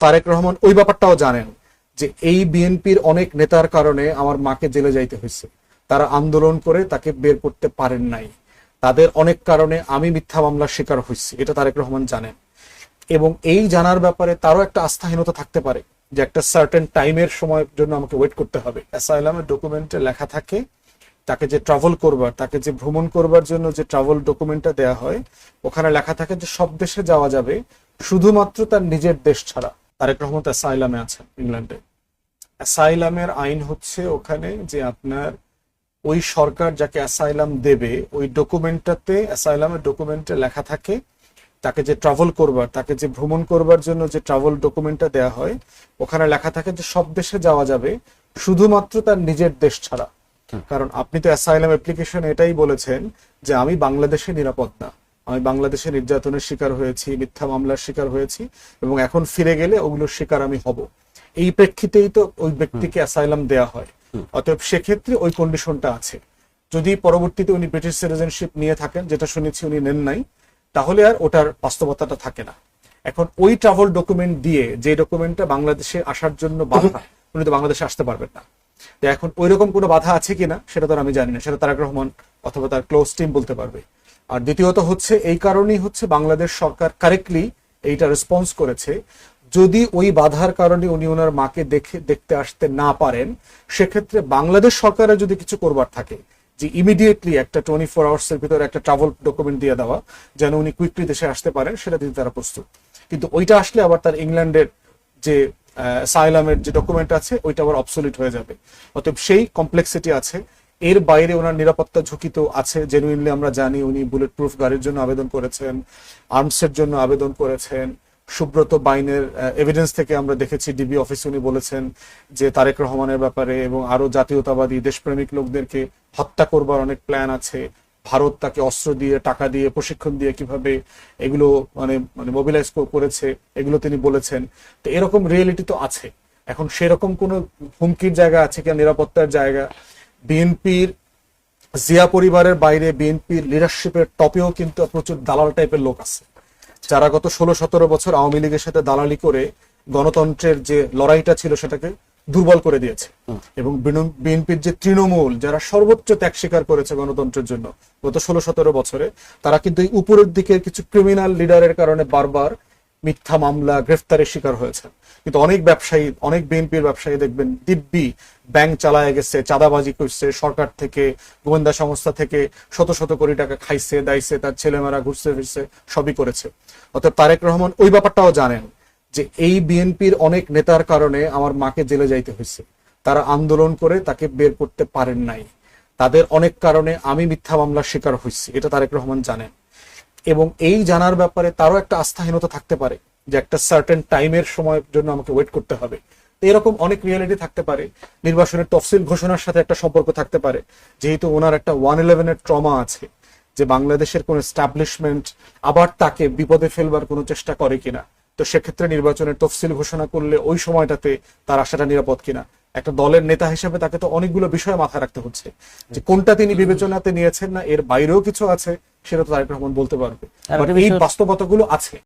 তারেক রহমান ওই ব্যাপারটাও জানেন যে এই বিএনপির অনেক নেতার কারণে আমার মাকে জেলে যাইতে হয়েছে। তারা আন্দোলন করে তাকে বের করতে পারেন নাই। তাদের অনেক কারণে আমি মিথ্যা মামলার শিকার হয়েছি, এটা তারেক রহমান জানেন। এবং এই জানার ব্যাপারে তারও একটা আস্থাহীনতা থাকতে পারে যে একটা সার্টেন টাইমের সময়ের জন্য আমাকে ওয়েট করতে হবে। অ্যাসাইলামের ডকুমেন্টে লেখা থাকে তাকে যে ট্রাভেল করবার, তাকে যে ভ্রমণ করবার জন্য যে ট্রাভেল ডকুমেন্টটা দেয়া হয়, ওখানে লেখা থাকে যে সব দেশে যাওয়া যাবে শুধুমাত্র তার নিজের দেশ ছাড়া। তারেক রহমান অ্যাসাইলামে আছেন ইংল্যান্ডে। অ্যাসাইলামের আইন হচ্ছে ওখানে যে আপনার ওই সরকার যাকে অ্যাসাইলাম দেবে ওই ডকুমেন্টটাতে, অ্যাসাইলামের ডকুমেন্টে লেখা থাকে তাকে যে ট্রাভেল করবার, তাকে যে ভ্রমণ করবার জন্য যে ট্রাভেল ডকুমেন্টটা দেয়া হয়, ওখানে লেখা থাকে যে সব দেশে যাওয়া যাবে শুধুমাত্র তার নিজের দেশ ছাড়া। কারণ আপনি তো অ্যাসাইলাম অ্যাপ্লিকেশন এটাই বলেছেন যে আমি বাংলাদেশে নিরাপদ না, আমি বাংলাদেশে নির্যাতনের শিকার হয়েছি, মিথ্যা মামলার শিকার হয়েছি, এবং এখন ফিরে গেলে ওগুলোর শিকার আমি হব। এই প্রেক্ষিতেই তো ওই ব্যক্তিকে অ্যাসাইলাম দেয়া হয়। অতএব সেক্ষেত্রে ওই কন্ডিশনটা আছে। যদি পরবর্তীতে উনি ব্রিটিশ সিটিজেনশিপ নিয়ে থাকেন, যেটা শুনেছি উনি নেন নাই, তাহলে আর ওটার বাস্তবতাটা থাকে না। এখন ওই ট্রাভেল ডকুমেন্ট দিয়ে, যে ডকুমেন্টটা বাংলাদেশে আসার জন্য বাধা, উনি তো বাংলাদেশে আসতে পারবেন না। এখন ওই রকম কোনো বাধা আছে কিনা সেটা তো আমি জানি না, সেটা তারেক রহমান অথবা তার ক্লোজ টিম বলতে পারবে। আর দ্বিতীয়ত হচ্ছে এই কারণেই হচ্ছে বাংলাদেশ সরকার কারেক্টলি এইটা রেসপন্স করেছে। যদি ওই বাধার কারণে উনি ওনার মাকে দেখতে আসতে না পারেন, সেক্ষেত্রে বাংলাদেশ সরকারের যদি কিছু করবার থাকে যে ইমিডিয়েটলি একটা 24 আওয়ার্সের ভিতরে একটা ট্রাভেল ডকুমেন্ট দিয়ে দেওয়া যেন উনি কুইকলি দেশে আসতে পারেন, সেটা দিতে তারা প্রস্তুত। কিন্তু ওইটা আসলে আবার তার ইংল্যান্ডের যে সাইলামের যে ডকুমেন্ট আছে ওইটা আবার অবসলিট হয়ে যাবে। অতএব সেই কমপ্লেক্সিটি আছে। এর বাইরে ওনার নিরাপত্তা ঝুঁকি তো আছে। জেনুইনলি আমরা জানি উনি বুলেট প্রুফ গাড়ির জন্য আবেদন করেছেন, আর্মসের জন্য আবেদন করেছেন। সুব্রত বাইনের এভিডেন্স থেকে আমরা দেখেছি ডিবি অফিসে উনি বলেছেন যে তারেক রহমানের ব্যাপারে এবং আরো জাতীয়তাবাদী দেশপ্রেমিক লোকদেরকে হত্যা করবার অনেক প্ল্যান আছে। ভারত তাকে অস্ত্র দিয়ে, টাকা দিয়ে, প্রশিক্ষণ দিয়ে কিভাবে এগুলো মানে মোবিলাইজ করেছে, এগুলো তিনি বলেছেন। তো এরকম রিয়েলিটি তো আছে। এখন সেরকম কোনো হুমকির জায়গা আছে কিনা, নিরাপত্তার জায়গা? বিএনপির জিয়া পরিবারের বাইরে বিএনপির লিডারশিপের টপেও কিন্তু প্রচুর দালাল টাইপের লোক আছে, যারা গত 16-17 বছর আওয়ামী লীগের সাথে দালালি করে গণতন্ত্রের যে লড়াইটা ছিল সেটাকে দুর্বল করে দিয়েছে। এবং বিএনপির যে তৃণমূল, যারা সর্বোচ্চ ত্যাগ স্বীকার করেছে গণতন্ত্রের জন্য গত 16-17 বছরে, তারা কিন্তু এই উপরের দিকের কিছু ক্রিমিনাল লিডারের কারণে বারবার মিথ্যা মামলা, গ্রেফতারের শিকার হয়েছে। কিন্তু অনেক ব্যবসায়ী, অনেক বিএনপির ব্যবসায়ী দেখবেন দিব্যি ব্যাংক চালায় গেছে, চাঁদাবাজি করছে, সরকার থেকে, গোয়েন্দা সংস্থা থেকে শত শত কোটি টাকা খাইছে দাইছে, তার ছেলেমেয়েরা ঘুরছে ফিরছে, সবই করেছে। অর্থাৎ তারেক রহমান ওই ব্যাপারটাও জানেন যে এই বিএনপির অনেক নেতার কারণে আমার মাকে জেলে যাইতে হয়েছে। তারা আন্দোলন করে তাকে বের করতে পারেন নাই। তাদের অনেক কারণে আমি মিথ্যা মামলার শিকার হয়েছি, এটা তারেক রহমান জানেন। এবং এই জানার ব্যাপারে তারও একটা আস্থাহীনতা থাকতে পারে যে একটা সার্টেন টাইমের সময়ের জন্য আমাকে ওয়েট করতে হবে। এরকম অনেক রিয়েলিটি থাকতে পারে। নির্বাচনের তফসিল ঘোষণার সাথে একটা সম্পর্ক থাকতে পারে, যেহেতু ওনার একটা 1/11-এর ট্রমা আছে, যে বাংলাদেশের কোন এস্টাবলিশমেন্ট আবার তাকে বিপদে ফেলবার কোনো চেষ্টা করে কিনা। তো সেক্ষেত্রে নির্বাচনের তফসিল ঘোষণা করলে ওই সময়টাতে তার আশাটা নিরাপদ কিনা। একটা দলের নেতা হিসেবে তাকে তো অনেকগুলো বিষয় মাথায় রাখতে হচ্ছে, যে কোনটা তিনি বিবেচনাতে নিয়েছেন না এর বাইরেও কিছু আছে, সেটা তো তারেক রহমান বলতে পারবে। এই বাস্তবতাগুলো আছে।